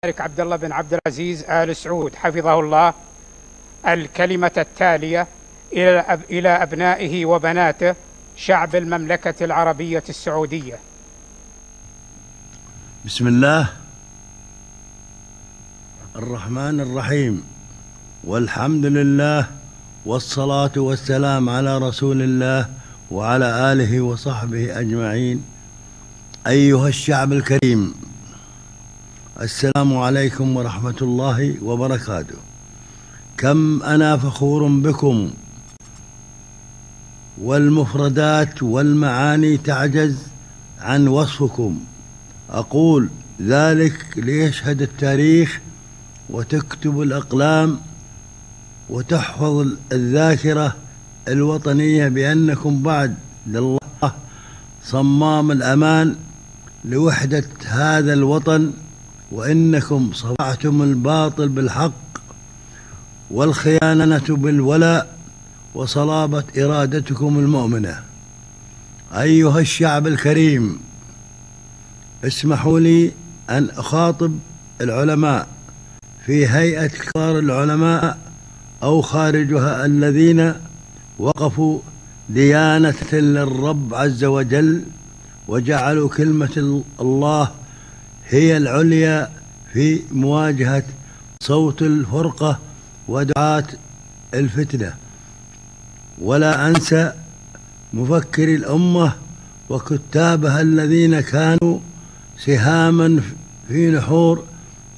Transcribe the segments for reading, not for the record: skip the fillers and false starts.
الملك عبد الله بن عبد العزيز آل سعود حفظه الله الكلمة التالية إلى أبنائه وبناته شعب المملكة العربية السعودية. بسم الله الرحمن الرحيم، والحمد لله، والصلاة والسلام على رسول الله وعلى آله وصحبه أجمعين. أيها الشعب الكريم، السلام عليكم ورحمة الله وبركاته. كم أنا فخور بكم، والمفردات والمعاني تعجز عن وصفكم. أقول ذلك ليشهد التاريخ وتكتب الأقلام وتحفظ الذاكرة الوطنية بأنكم بعد الله صمام الأمان لوحدة هذا الوطن، وإنكم صفعتم الباطل بالحق والخيانة بالولاء وصلابة إرادتكم المؤمنة. أيها الشعب الكريم، اسمحوا لي أن أخاطب العلماء في هيئة كبار العلماء أو خارجها الذين وقفوا ديانة للرب عز وجل وجعلوا كلمة الله هي العليا في مواجهة صوت الفرقة ودعاة الفتنة. ولا أنسى مفكري الأمة وكتابها الذين كانوا سهاما في نحور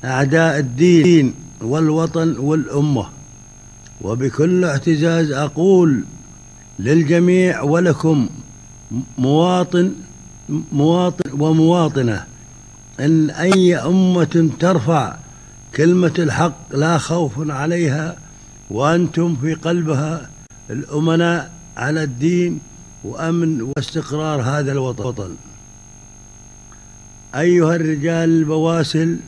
أعداء الدين والوطن والأمة. وبكل اعتزاز أقول للجميع ولكم مواطن ومواطنة أن أي أمة ترفع كلمة الحق لا خوف عليها، وأنتم في قلبها الأمناء على الدين وأمن واستقرار هذا الوطن. أيها الرجال البواسل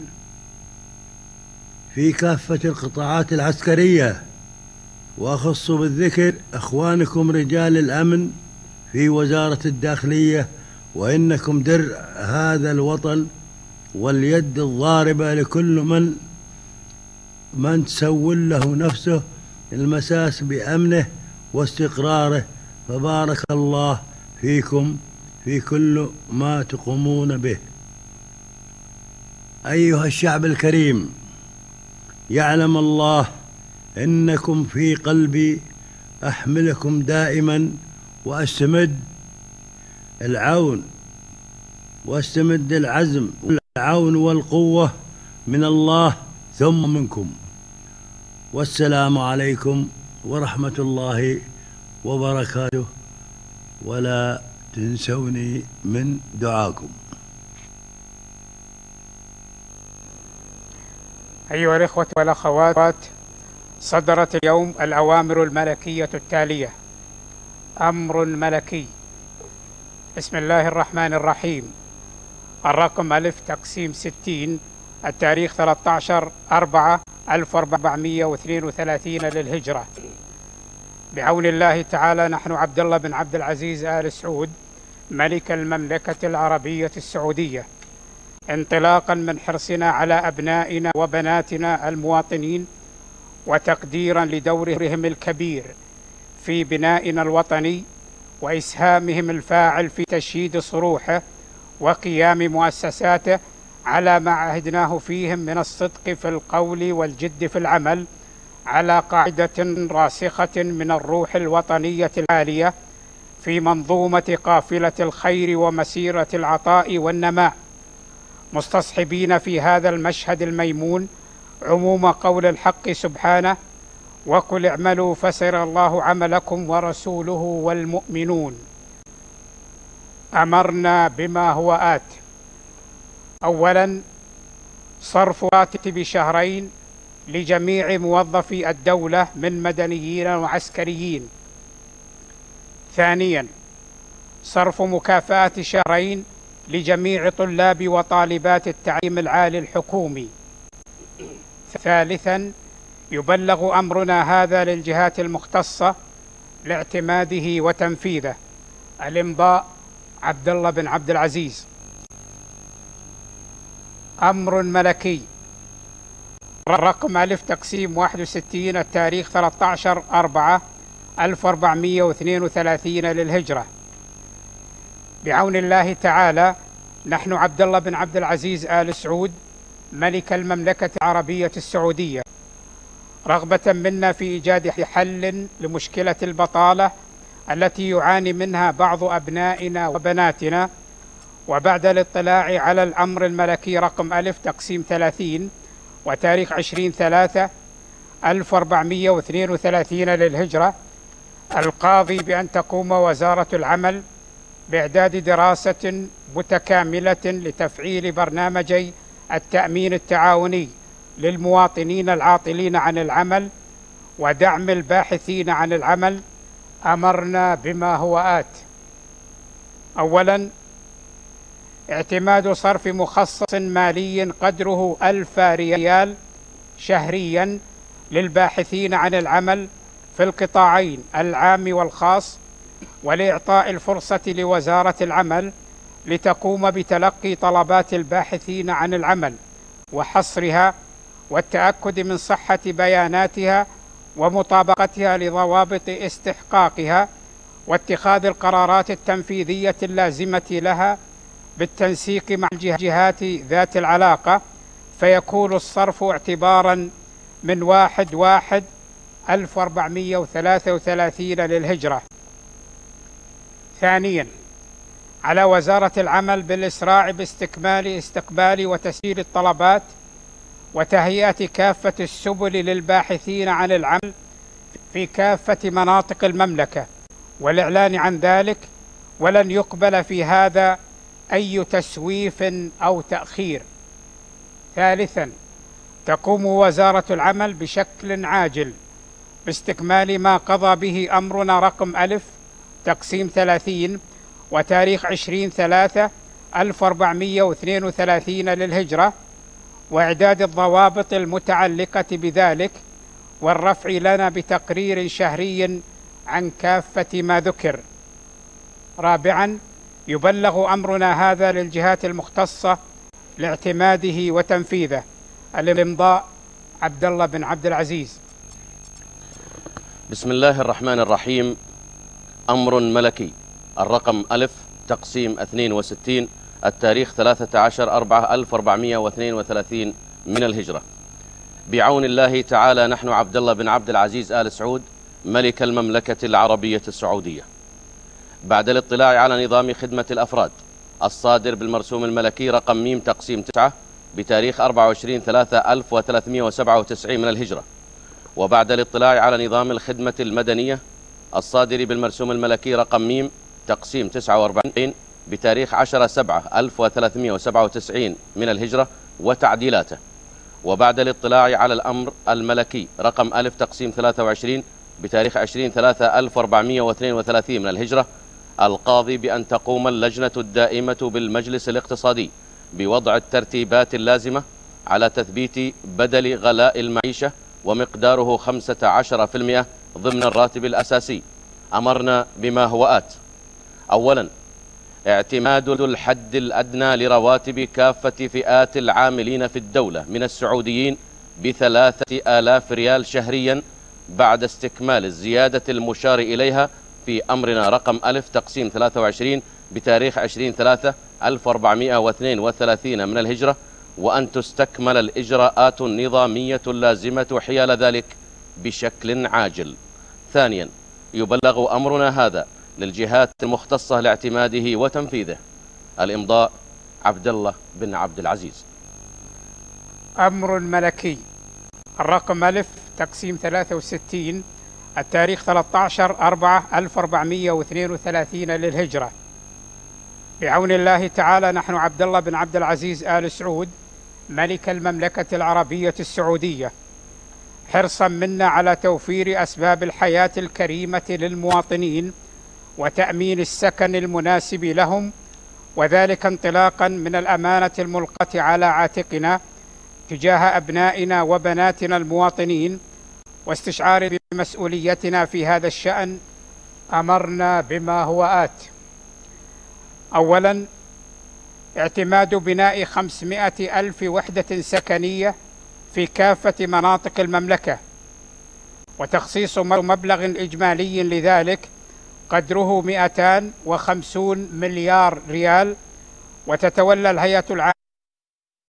في كافة القطاعات العسكرية، وأخص بالذكر أخوانكم رجال الأمن في وزارة الداخلية، وإنكم درع هذا الوطن واليد الضاربة لكل من تسول له نفسه المساس بأمنه واستقراره. فبارك الله فيكم في كل ما تقومون به. أيها الشعب الكريم، يعلم الله إنكم في قلبي أحملكم دائما، وأستمد العون واستمد العزم والعون والقوة من الله ثم منكم. والسلام عليكم ورحمة الله وبركاته، ولا تنسوني من دعاكم. أيها الإخوة والأخوات، صدرت اليوم الأوامر الملكية التالية. أمر ملكي. بسم الله الرحمن الرحيم. الرقم ألف تقسيم 60، التاريخ 13/4/1432 للهجرة. بعون الله تعالى نحن عبد الله بن عبد العزيز آل سعود ملك المملكة العربية السعودية، انطلاقا من حرصنا على أبنائنا وبناتنا المواطنين، وتقديرا لدورهم الكبير في بنائنا الوطني وإسهامهم الفاعل في تشييد صروحه وقيام مؤسساته على ما عهدناه فيهم من الصدق في القول والجد في العمل، على قاعدة راسخة من الروح الوطنية العالية في منظومة قافلة الخير ومسيرة العطاء والنماء، مستصحبين في هذا المشهد الميمون عموم قول الحق سبحانه: وقل اعملوا فسيرى الله عملكم ورسوله والمؤمنون. أمرنا بما هو آت. أولا، صرف راتب شهرين لجميع موظفي الدولة من مدنيين وعسكريين. ثانيا، صرف مكافأة شهرين لجميع طلاب وطالبات التعليم العالي الحكومي. ثالثا، يبلغ أمرنا هذا للجهات المختصة لاعتماده وتنفيذه. الإمضاء عبد الله بن عبد العزيز. أمر ملكي. رقم ألف تقسيم 61 التاريخ 13/4/1432 للهجرة. بعون الله تعالى نحن عبد الله بن عبد العزيز آل سعود ملك المملكة العربية السعودية، رغبة منا في إيجاد حل لمشكلة البطالة التي يعاني منها بعض أبنائنا وبناتنا، وبعد الاطلاع على الأمر الملكي رقم ألف تقسيم 30 وتاريخ 20/3/1432 للهجرة، القاضي بأن تقوم وزارة العمل بإعداد دراسة متكاملة لتفعيل برنامجي التأمين التعاوني للمواطنين العاطلين عن العمل ودعم الباحثين عن العمل. أمرنا بما هو آت: أولا، اعتماد صرف مخصص مالي قدره 1000 ريال شهريا للباحثين عن العمل في القطاعين العام والخاص، ولإعطاء الفرصة لوزارة العمل لتقوم بتلقي طلبات الباحثين عن العمل وحصرها والتأكد من صحة بياناتها ومطابقتها لضوابط استحقاقها، واتخاذ القرارات التنفيذية اللازمة لها بالتنسيق مع الجهات ذات العلاقة، فيكون الصرف اعتبارا من 1/1/1433 للهجرة. ثانيا، على وزارة العمل بالإسراع باستكمال استقبال وتسجيل الطلبات وتهيئة كافة السبل للباحثين عن العمل في كافة مناطق المملكة والإعلان عن ذلك، ولن يقبل في هذا أي تسويف أو تأخير. ثالثا، تقوم وزارة العمل بشكل عاجل باستكمال ما قضى به أمرنا رقم ألف تقسيم 30 وتاريخ 20/3/1432 للهجرة، وإعداد الضوابط المتعلقة بذلك والرفع لنا بتقرير شهري عن كافة ما ذكر. رابعا، يبلغ أمرنا هذا للجهات المختصة لاعتماده وتنفيذه. الإمضاء عبد الله بن عبد العزيز. بسم الله الرحمن الرحيم. أمر ملكي الرقم ألف تقسيم 62 التاريخ 13/4/1432 من الهجرة. بعون الله تعالى نحن عبد الله بن عبد العزيز آل سعود ملك المملكة العربية السعودية، بعد الاطلاع على نظام خدمة الأفراد الصادر بالمرسوم الملكي رقم م تقسيم 9 بتاريخ 24/3/1397 من الهجرة، وبعد الاطلاع على نظام الخدمة المدنية الصادر بالمرسوم الملكي رقم م تقسيم 49 بتاريخ 10/7/1397 من الهجرة وتعديلاته، وبعد الاطلاع على الأمر الملكي رقم ألف تقسيم 23 بتاريخ 20/3/1432 من الهجرة، القاضي بأن تقوم اللجنة الدائمة بالمجلس الاقتصادي بوضع الترتيبات اللازمة على تثبيت بدل غلاء المعيشة ومقداره 15% ضمن الراتب الأساسي. أمرنا بما هو آت: أولا، اعتماد الحد الأدنى لرواتب كافة فئات العاملين في الدولة من السعوديين ب3000 ريال شهريا بعد استكمال الزيادة المشار إليها في أمرنا رقم ألف تقسيم 23 بتاريخ 20/3/1432 من الهجرة، وأن تستكمل الإجراءات النظامية اللازمة حيال ذلك بشكل عاجل. ثانيا، يبلغ أمرنا هذا للجهات المختصة لاعتماده وتنفيذه. الإمضاء عبد الله بن عبد العزيز. أمر ملكي الرقم ألف تقسيم 63 التاريخ 13/4/1432 للهجرة. بعون الله تعالى نحن عبد الله بن عبد العزيز آل سعود ملك المملكة العربية السعودية، حرصا منا على توفير أسباب الحياة الكريمة للمواطنين وتأمين السكن المناسب لهم، وذلك انطلاقا من الأمانة الملقاة على عاتقنا تجاه أبنائنا وبناتنا المواطنين، واستشعار بمسؤوليتنا في هذا الشأن. أمرنا بما هو آت: أولا، اعتماد بناء 500,000 وحدة سكنية في كافة مناطق المملكة، وتخصيص مبلغ إجمالي لذلك قدره 250 مليار ريال. وتتولى الهيئة العامة